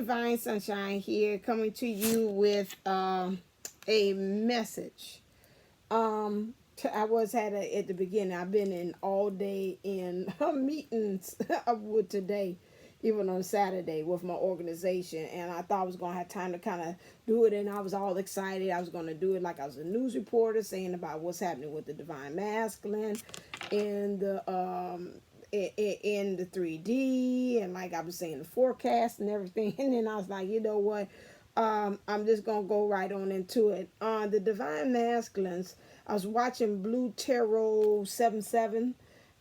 Divine Sunshine here, coming to you with a message. I was at the beginning. I've been in all day in meetings with today, even on Saturday with my organization, and I thought I was gonna have time to kind of do it, and I was all excited. I was gonna do it like I was a news reporter, saying about what's happening with the divine masculine, and the in the 3D, and like I was saying, the forecast and everything. And then I was like, you know what? I'm just gonna go right on into it. On the divine masculines, I was watching Blue Tarot 77,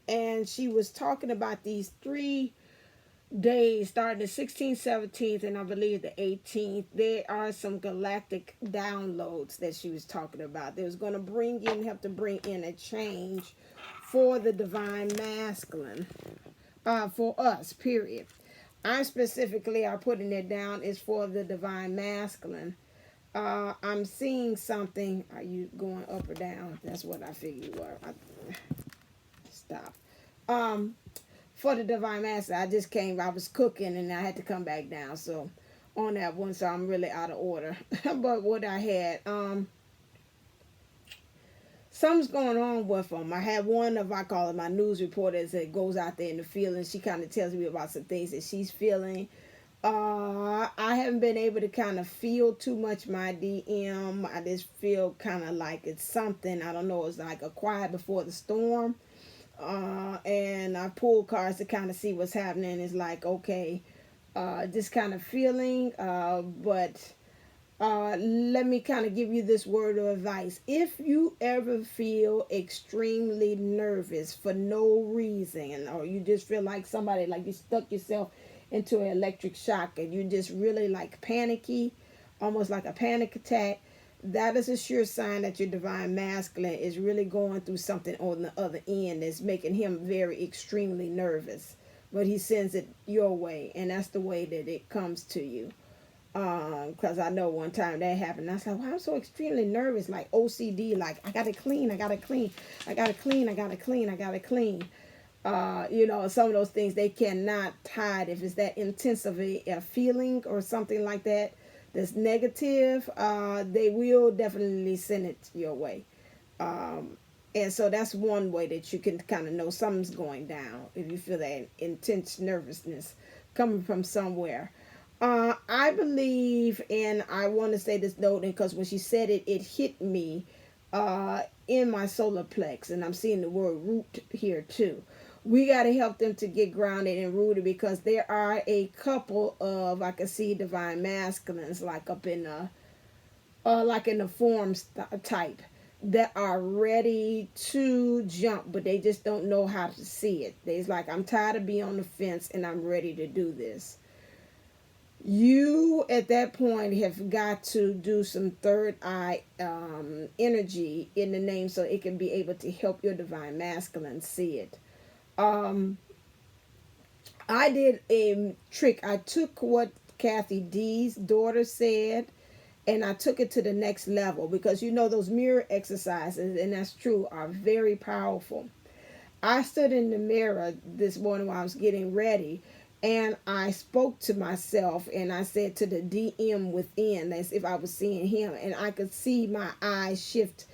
and she was talking about these 3 days starting the 16th, 17th, and I believe the 18th. There are some galactic downloads that she was talking about. They was going to help to bring in a change for the divine masculine, for us, period. I specifically are putting it down is for the divine masculine. I'm seeing something. Are you going up or down? That's what I figured you were. Stop. For the divine master, I was cooking and I had to come back down. So on that one, so I'm really out of order. But what I had, something's going on with them. I had one of, I call it my news reporters, that goes out there in the field, and she kind of tells me about some things that she's feeling. I haven't been able to kind of feel too much my DM. I just feel kind of like it's something, I don't know, it's like a quiet before the storm. And I pull cards to kind of see what's happening. It's like, okay, this kind of feeling, but let me kind of give you this word of advice. If you ever feel extremely nervous for no reason, or you just feel like somebody, like you stuck yourself into an electric shock and you just really like panicky, almost like a panic attack, that is a sure sign that your divine masculine is really going through something on the other end that's making him very extremely nervous. But he sends it your way, and that's the way that it comes to you. Because I know one time that happened. I said, well, I'm so extremely nervous, like OCD, like I gotta clean, I gotta clean, I gotta clean, I gotta clean, I gotta clean. Some of those things they cannot hide. If it's that intense of a feeling or something like that, that's negative, they will definitely send it your way. And so that's one way that you can kind of know something's going down if you feel that intense nervousness coming from somewhere. I believe, and I want to say this note, because when she said it, it hit me in my solar plex, and I'm seeing the word root here too. We got to help them to get grounded and rooted, because there are a couple of, I can see divine masculines like up in the forms type that are ready to jump, but they just don't know how to see it. They's like, I'm tired of being on the fence and I'm ready to do this. You at that point have got to do some third eye energy in the name, so it can be able to help your divine masculine see it. I did a trick. I took what Kathy D's daughter said, and I took it to the next level, because those mirror exercises, and that's true, are very powerful. I stood in the mirror this morning while I was getting ready, and I spoke to myself, and I said to the DM within, as if I was seeing him, and I could see my eyes shift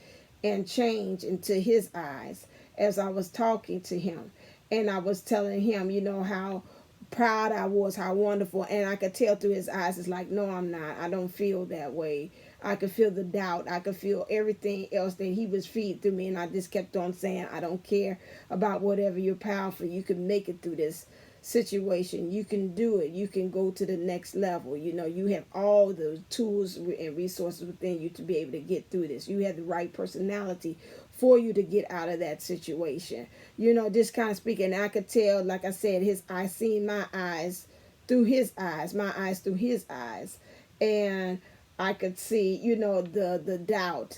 and change into his eyes as I was talking to him. And I was telling him, how proud I was, how wonderful. And I could tell through his eyes, it's like, no, I'm not. I don't feel that way. I could feel the doubt. I could feel everything else that he was feeding through me. And I just kept on saying, I don't care about whatever. You're powerful. You can make it through this situation. You can do it. You can go to the next level. You have all the tools and resources within you to be able to get through this. You have the right personality for you to get out of that situation. Just kind of speaking. I could tell, like I said, I seen my eyes through his eyes, my eyes through his eyes. And I could see, the doubt,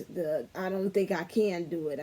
I don't think I can do it.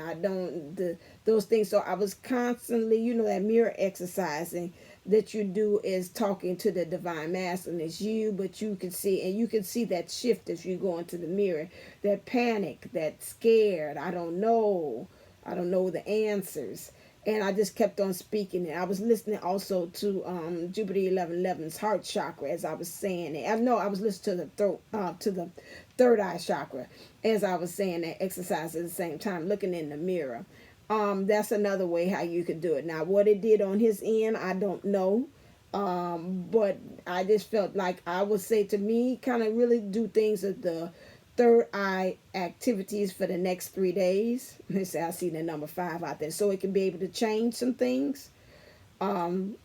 Those things. So I was constantly, that mirror exercising that you do is talking to the divine masculine. It's you, but you can see, and you can see that shift as you go into the mirror, that panic, that scared, I don't know the answers. and I just kept on speaking it. I was listening also to Jupiter 11:11's heart chakra as I was saying it. I know I was listening to the third eye chakra as I was saying that exercise at the same time, looking in the mirror. That's another way how you could do it. Now, what it did on his end, I don't know. But I just felt like I would say to me, kind of really do things at the third eye activities for the next 3 days. They say I see the number 5 out there, so it can be able to change some things on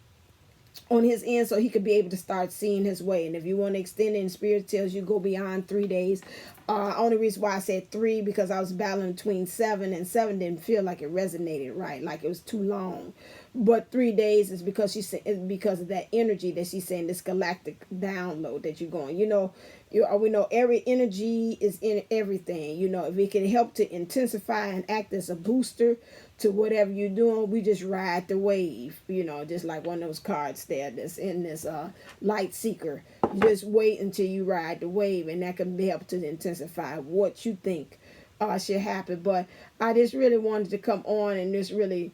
his end, so he could be able to start seeing his way. And if you want to extend it, and Spirit tells you go beyond 3 days. Only reason why I said 3, because I was battling between 7, and 7 didn't feel like it resonated right, like it was too long. But 3 days is because she said, because of that energy that she's saying, this galactic download that you're going. We know every energy is in everything. If it can help to intensify and act as a booster to whatever you're doing, we just ride the wave. Just like one of those cards there that's in this light seeker. You just wait until you ride the wave, and that can help to intensify what you think should happen. But I just really wanted to come on and just really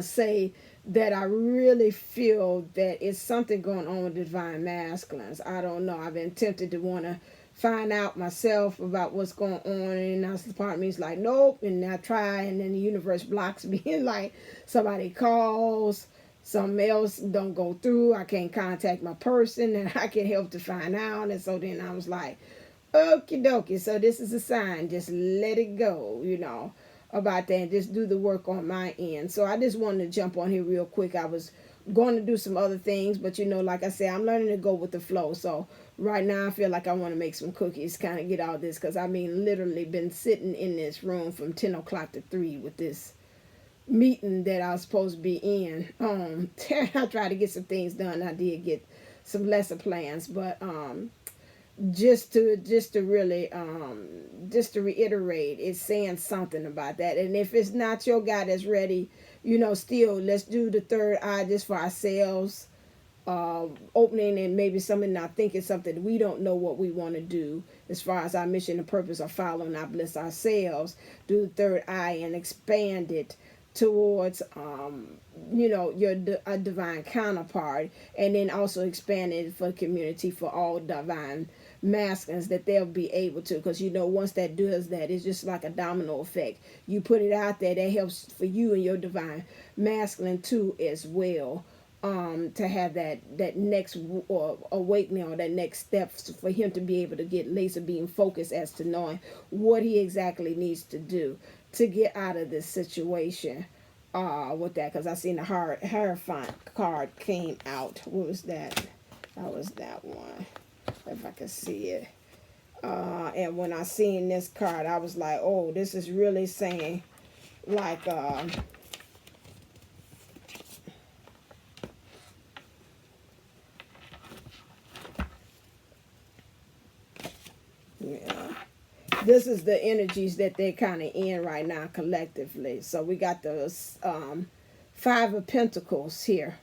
say that I really feel that it's something going on with divine masculines. I don't know. I've been tempted to want to find out myself about what's going on, and now the part of me is like, nope, and I try, and then the universe blocks me. Like somebody calls, something else don't go through, I can't contact my person, and I can help to find out. And so then I was like, okie dokie, so this is a sign, just let it go, about that, and just do the work on my end. So I just wanted to jump on here real quick. I was going to do some other things, but like I said, I'm learning to go with the flow. So right now I feel like I want to make some cookies, kind of get all this, because literally been sitting in this room from 10 o'clock to 3 with this meeting that I was supposed to be in. I tried to get some things done. I did get some lesser plans, but just to really just to reiterate, it's saying something about that. And if it's not your guy that's ready, still let's do the third eye just for ourselves, opening, and maybe something not thinking something we don't know what we want to do as far as our mission and purpose of following our bliss ourselves. Do the third eye and expand it towards your divine counterpart, and then also expand it for the community, for all divine masculines, that they'll be able to, because once that does that, it's just like a domino effect. You put it out there, that helps for you and your divine masculine too as well, to have that next awakening, or that next step for him to be able to get laser beam focused as to knowing what he exactly needs to do to get out of this situation with that. Because I seen the Hierophant card came out. What was that? That was that one, if I can see it. And when I seen this card, I was like, oh, this is really saying like yeah, this is the energies that they're kind of in right now collectively. So we got the 5 of Pentacles here.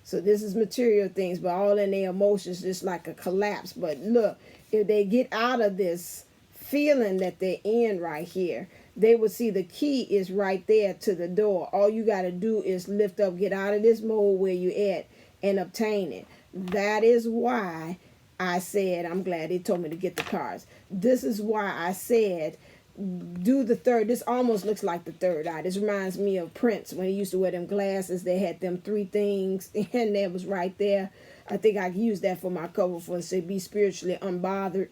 So this is material things, but all in their emotions, just like a collapse. But look, if they get out of this feeling that they're in right here, they will see the key is right there to the door. All you got to do is lift up, get out of this mode where you're at, and obtain it. That is why I said, I'm glad they told me to get the cards. This is why I said, do the third. This almost looks like the third eye. This reminds me of Prince when he used to wear them glasses. They had them 3 things, and that was right there. I think I used that for my cover for say be spiritually unbothered.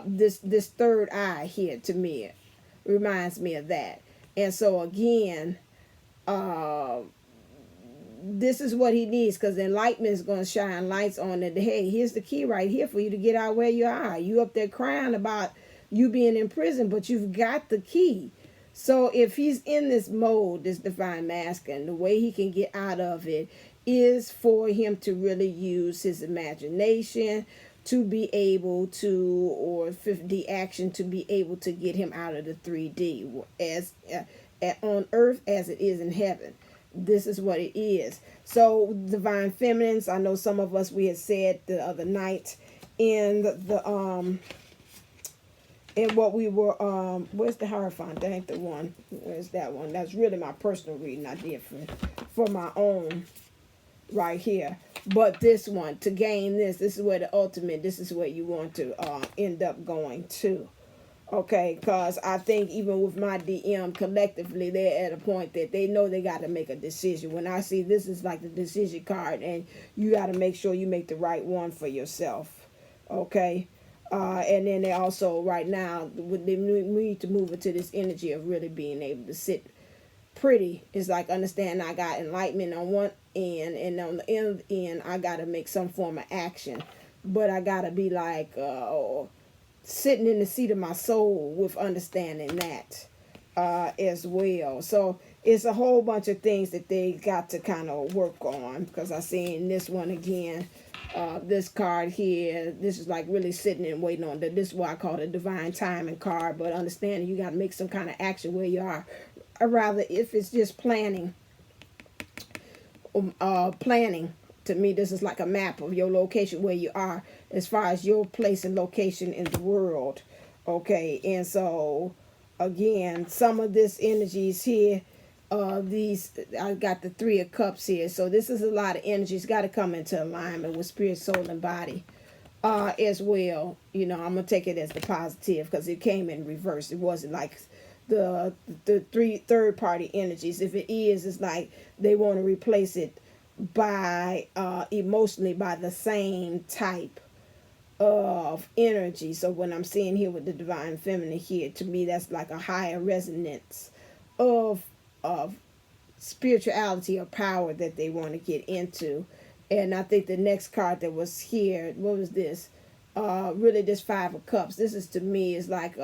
This third eye here to me reminds me of that. And so again, this is what he needs, because enlightenment is going to shine lights on it. Hey, here's the key right here for you to get out where you are. You up there crying about you being in prison, but you've got the key. So if he's in this mode, this divine masculine, the way he can get out of it is for him to really use his imagination to be able to, or 5D action to be able to get him out of the 3D as on earth as it is in heaven. This is what it is. So divine feminines, I know some of us, we had said the other night in the And what we were, where's the Hierophant? That ain't the one. Where's that one? That's really my personal reading I did for my own right here. But this one, to gain this is where the ultimate, this is where you want to end up going to. Okay, because I think even with my DM collectively, they're at a point that they know they got to make a decision. When I see this is like the decision card, and you got to make sure you make the right one for yourself. Okay. And then they also right now they need to move into this energy of really being able to sit pretty. It's like understand I got enlightenment on one end, and on the other end I got to make some form of action, but I got to be like sitting in the seat of my soul with understanding that as well. So it's a whole bunch of things that they got to kind of work on, because I seen this one again. This card here, this is like really sitting and waiting on this is what I call the divine timing card, but understanding you got to make some kind of action where you are. Or rather, if it's just planning, planning, to me, this is like a map of your location where you are as far as your place and location in the world. Okay, and so again, some of this energies here, these I got the 3 of Cups here, so this is a lot of energies got to come into alignment with spirit, soul, and body as well. You know, I'm gonna take it as the positive because it came in reverse. It wasn't like the third party energies. If it is, it's like they want to replace it by emotionally by the same type of energy. So when I'm seeing here with the divine feminine here, to me that's like a higher resonance of spirituality or power that they want to get into. And I think the next card that was here, what was this? Really this 5 of Cups. This is, to me, is like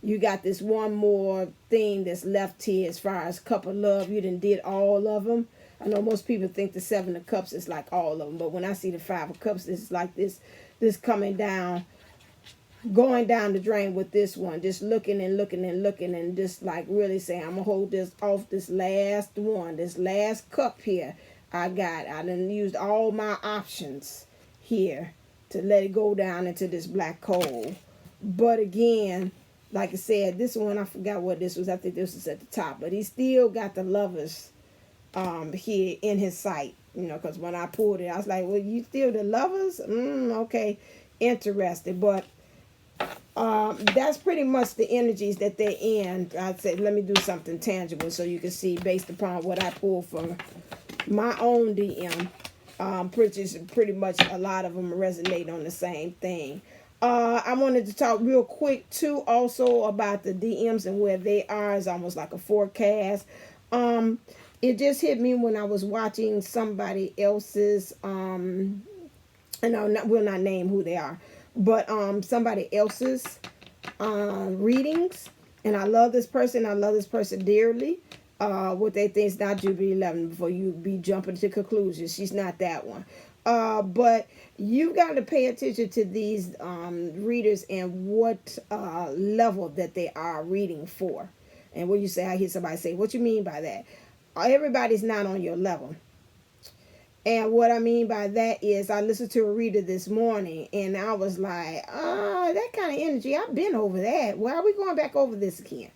you got this one more thing that's left here as far as cup of love. You done did all of them. I know most people think the 7 of Cups is like all of them, but when I see the 5 of Cups, it's like this coming down, going down the drain with this one, just looking and looking and looking, and just like really saying, I'm gonna hold this off, this last one, this last cup here I done used all my options here to let it go down into this black hole. But again, like I said, this one, I forgot what this was. I think this was at the top, but he still got the lovers here in his sight, you know, because when I pulled it, I was like, well, you still the lovers? Okay, interested. But that's pretty much the energies that they're in. I said, let me do something tangible so you can see based upon what I pulled from my own DM. Pretty much a lot of them resonate on the same thing. I wanted to talk real quick too also about the DMs and where they are. It's almost like a forecast. It just hit me when I was watching somebody else's and we'll not name who they are, but somebody else's readings, and I love this person dearly. What they think is not Jubilee 11 before you be jumping to conclusions. She's not that one. But you got to pay attention to these readers and what level that they are reading for. And when you say, I hear somebody say, what you mean by that? Everybody's not on your level. And what I mean by that is I listened to a reader this morning and I was like, that kind of energy, I've been over that. Why are we going back over this again?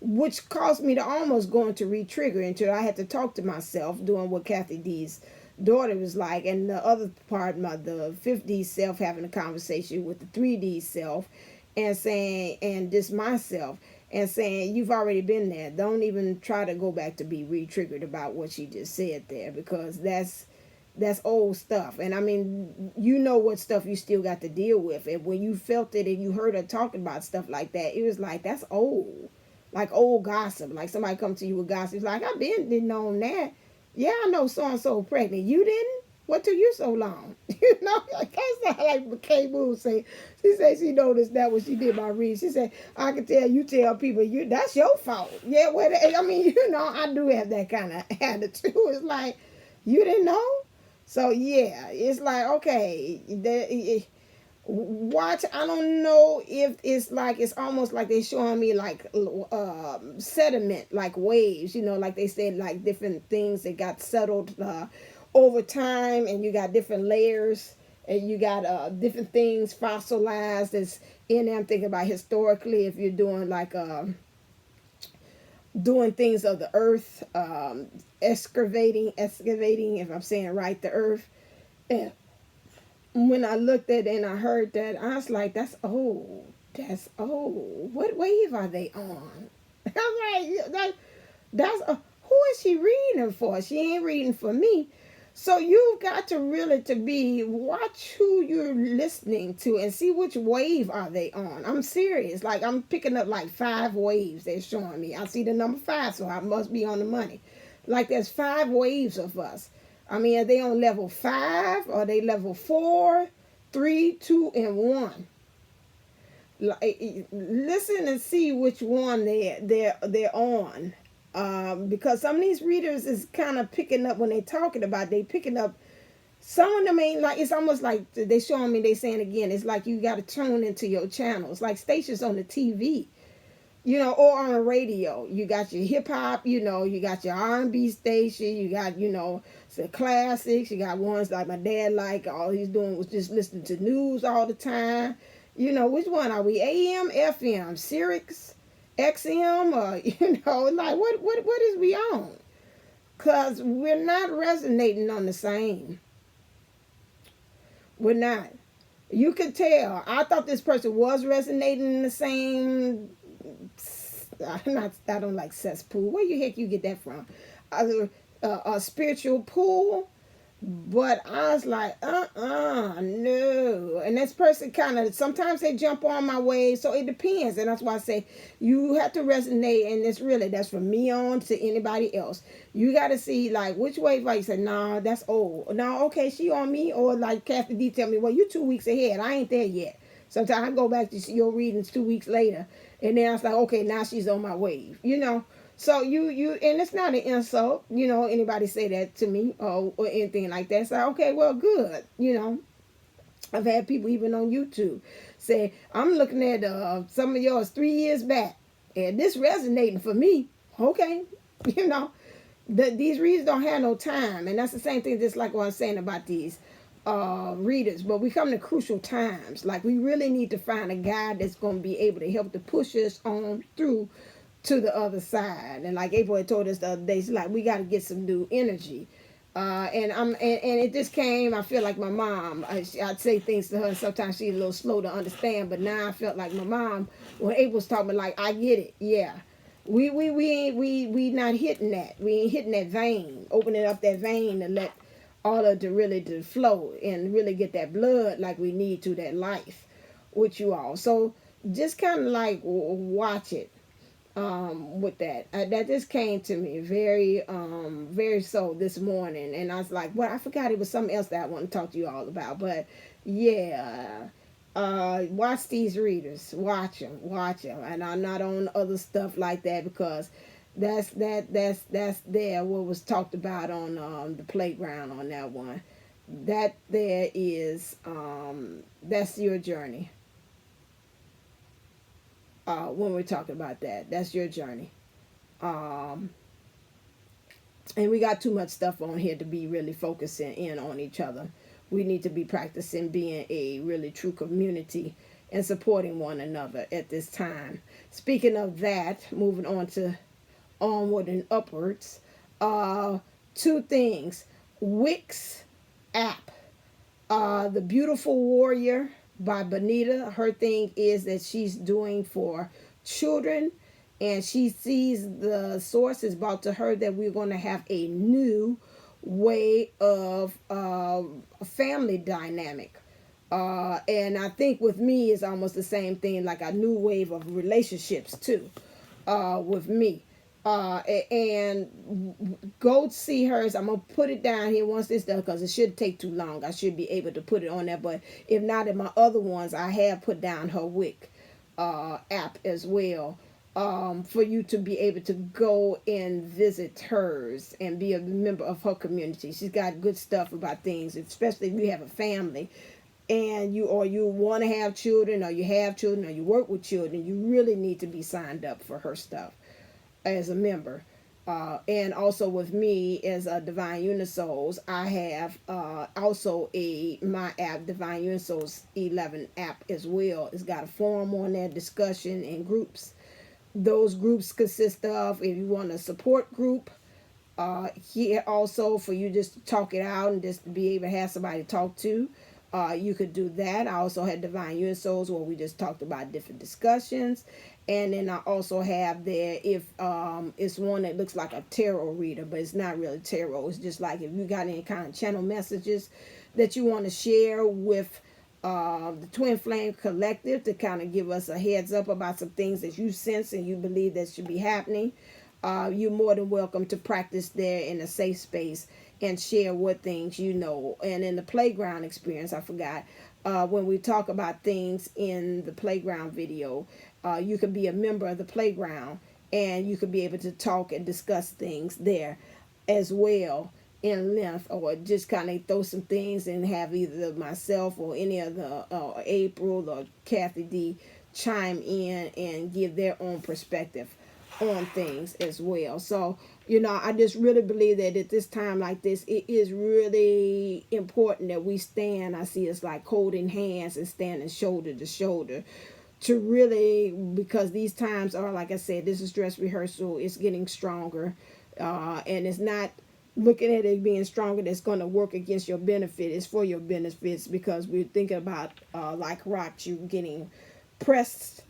Which caused me to almost go into re-trigger until I had to talk to myself, doing what Kathy D's daughter was like. And the other part, the 5D self having a conversation with the 3D self and saying, and just myself, and saying, you've already been there. Don't even try to go back to be re-triggered about what she just said there, because that's old stuff. And I mean, you know what stuff you still got to deal with. And when you felt it and you heard her talking about stuff like that, it was like, that's old. Like old gossip. Like somebody come to you with gossip. It's like, I've been known that. Yeah, I know so-and-so pregnant. You didn't? What took you so long? You know, like that's not like McKay Moon say. She said she noticed that when she did my read. She said, I can tell you tell people that's your fault. Yeah, well, I mean, you know, I do have that kind of attitude. It's like, you didn't know? So yeah, it's like, okay, watch. I don't know if it's like, it's almost like they're showing me like sediment, like waves, you know, like they said, like different things that got settled over time, and you got different layers and you got different things fossilized that's in there. I'm thinking about historically, if you're doing like doing things of the earth, excavating, if I'm saying right, the earth. And when I looked at it and I heard that, I was like, that's old. That's old. What wave are they on? I'm like, that's who is she reading for? She ain't reading for me. So you've got to really watch who you're listening to and see which wave are they on. I'm serious. Like, I'm picking up like 5 waves they're showing me. I see the number 5, so I must be on the money. Like, there's 5 waves of us. I mean, are they on level 5? Or are they level 4, 3, 2, and 1? Like, listen and see which one they're on. Because some of these readers is kind of picking up when they're talking about, they picking up, some of them ain't like, it's almost like they showing me, they saying again, it's like you got to tune into your channels, like stations on the TV, or on the radio. You got your hip hop, you got your R&B station, you got, some classics, you got ones like my dad, like all he's doing was just listening to news all the time. Which one are we, AM, FM, Sirius, XM, or like what is we on? Because we're not resonating on the same. We're not. You could tell. I thought this person was resonating in the same. I don't like cesspool. Where the heck you get that from? A spiritual pool. But I was like, no. And this person kind of, sometimes they jump on my wave, so it depends. And that's why I say you have to resonate, and that's from me on to anybody else. You got to see, like, which wave are you? Say, nah, that's old. No, okay, she on me. Or like Kathy D tell me, well, you 2 weeks ahead. I ain't there yet. Sometimes I go back to see your readings 2 weeks later. And then I was like, okay, now she's on my wave, So you and it's not an insult, anybody say that to me or anything like that. So, okay, well, good. I've had people even on YouTube say, I'm looking at some of yours 3 years back, and this resonating for me. Okay, these readers don't have no time. And that's the same thing, just like what I'm saying about these readers. But we come to crucial times. Like, we really need to find a guide that's going to be able to help to push us on through to the other side. And like April had told us the other day, she's like, we got to get some new energy. And it just came, I feel like my mom, I'd say things to her, and sometimes she's a little slow to understand, but now I felt like my mom, when April's talking, like, I get it. Yeah. We not hitting that. We ain't hitting that vein, opening up that vein to let all of it really to flow and really get that blood like we need to, that life with you all. So just kind of like watch it. With that just came to me very so this morning, and I was like, well, I forgot it was something else that I want to talk to you all about. But yeah, watch these readers, watch them, and I'm not on other stuff like that, because that's there what was talked about on the playground on that one. That there is that's your journey. When we're talking about that's your journey. And we got too much stuff on here to be really focusing in on each other. We need to be practicing being a really true community and supporting one another at this time. Speaking of that, moving on to onward and upwards. 2 things. Wix app. The Beautiful Warrior by Bonita. Her thing is that she's doing for children, and she sees the source is brought to her that we're going to have a new way of family dynamic. And I think with me is almost the same thing, like a new wave of relationships too, with me. And go see hers. I'm gonna put it down here once it's done, because it shouldn't take too long. I should be able to put it on there, but if not, in my other ones I have put down her Wix app as well, for you to be able to go and visit hers and be a member of her community. She's got good stuff about things, especially if you have a family and you want to have children, or you have children, or you work with children. You really need to be signed up for her stuff as a member. And also with me as a Divine Unisouls, I have also my app, Divine Unisouls 11 app as well. It's got a forum on there, discussion and groups. Those groups consist of, if you want a support group, here also for you just to talk it out and just to be able to have somebody to talk to. You could do that. I also had Divine Unisouls where we just talked about different discussions. And then I also have there, if it's one that looks like a tarot reader, but it's not really tarot. It's just like if you got any kind of channel messages that you want to share with the Twin Flame Collective to kind of give us a heads up about some things that you sense and you believe that should be happening. You're more than welcome to practice there in a safe space and share what things you know. And in the playground experience, I forgot, when we talk about things in the playground video, you can be a member of the playground and you could be able to talk and discuss things there as well in length, or just kind of throw some things and have either myself or any of the April or Kathy D chime in and give their own perspective on things as well. So, I just really believe that at this time like this, it is really important that we stand. I see us like holding hands and standing shoulder to shoulder to really, because these times are, like I said, this is dress rehearsal. It's getting stronger, and it's not looking at it being stronger that's going to work against your benefit. It's for your benefits, because we're thinking about like rocks, you getting pressed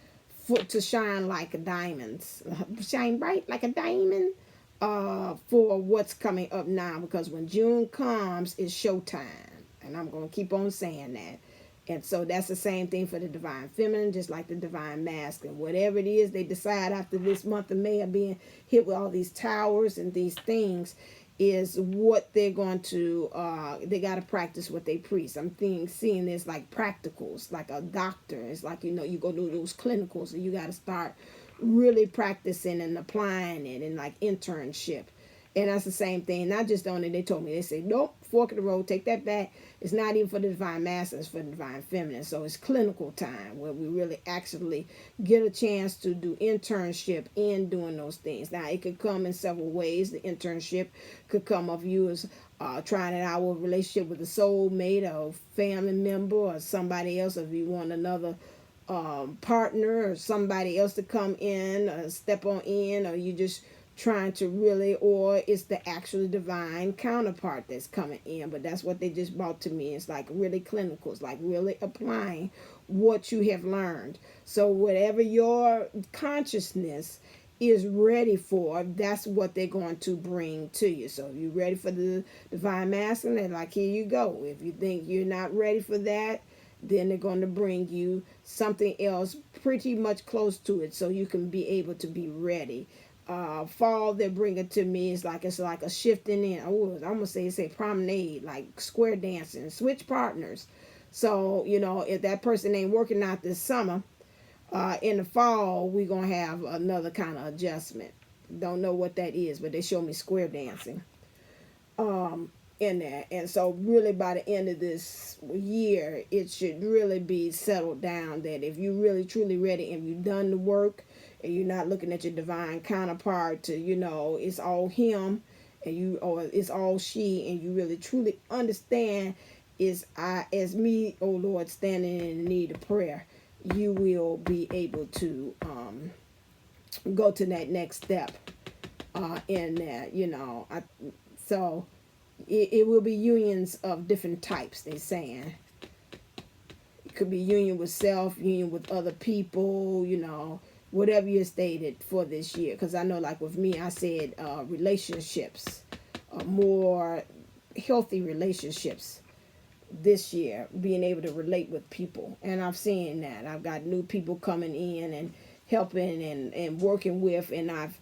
to shine like diamonds, shine bright like a diamond, for what's coming up now. Because when June comes, it's showtime, and I'm going to keep on saying that. And so that's the same thing for the Divine Feminine, just like the Divine Masculine. Whatever it is they decide after this month of May of being hit with all these towers and these things, is what they're going to, they got to practice what they preach. I'm seeing this like practicals, like a doctor. It's like, you go do those clinicals and you got to start really practicing and applying it, and like internship. And that's the same thing. Not just on it, they told me, they said, nope, fork in the road, take that back. It's not even for the Divine Masculine, it's for the Divine Feminine. So it's clinical time where we really actually get a chance to do internship in doing those things. Now, it could come in several ways. The internship could come of you as trying it out with a relationship with a soulmate or family member or somebody else. If you want another partner or somebody else to come in or step on in, or you just trying to really, or it's the actual divine counterpart that's coming in. But that's what they just brought to me. It's like really clinical. It's like really applying what you have learned. So whatever your consciousness is ready for, that's what they're going to bring to you. So if you're ready for the Divine Masculine, they're like, here you go. If you think you're not ready for that, then they're going to bring you something else pretty much close to it, so you can be able to be ready. Fall, they bring it to me. It's like a shifting in. I'm gonna say promenade, like square dancing, switch partners. So if that person ain't working out this summer, in the fall we're gonna have another kind of adjustment. Don't know what that is, but they show me square dancing in there. And so really by the end of this year, it should really be settled down that if you really truly ready and you've done the work, and you're not looking at your divine counterpart to, it's all him or it's all she, and you really truly understand is I as me, oh Lord, standing in need of prayer, you will be able to go to that next step in that, so it will be unions of different types, they're saying. It could be union with self, union with other people, whatever you stated for this year. Because I know, like with me, I said relationships, more healthy relationships this year, being able to relate with people. And I've seen that. I've got new people coming in and helping and working with, and I've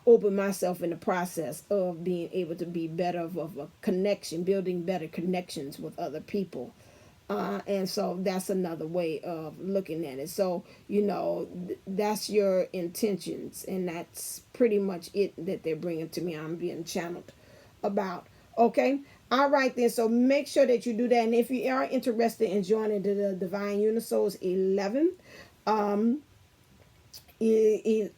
opened myself in the process of being able to be better of a connection, building better connections with other people. And so that's another way of looking at it. So, that's your intentions, and that's pretty much it that they're bringing to me. I'm being channeled about. Okay. All right then. So make sure that you do that. And if you are interested in joining the Divine Unisouls 11, The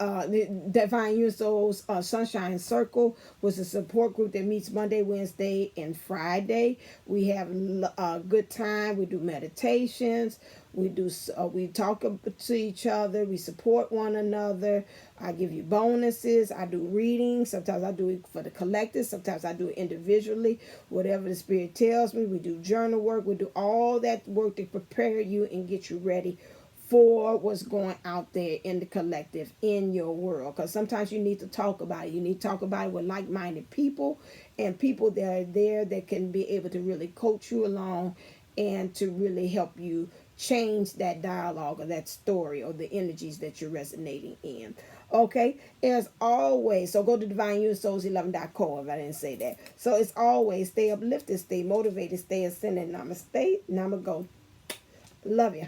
Divine Universal's Sunshine Circle was a support group that meets Monday, Wednesday, and Friday. We have a good time. We do meditations. We talk to each other. We support one another. I give you bonuses. I do readings. Sometimes I do it for the collective. Sometimes I do it individually. Whatever the Spirit tells me. We do journal work. We do all that work to prepare you and get you ready for what's going out there in the collective, in your world. Because sometimes you need to talk about it. You need to talk about it with like-minded people and people that are there that can be able to really coach you along and to really help you change that dialogue or that story or the energies that you're resonating in. Okay, as always, so go to divineuniversals11.co if I didn't say that. So it's always stay uplifted, stay motivated, stay ascended. Namaste, namago. Love you.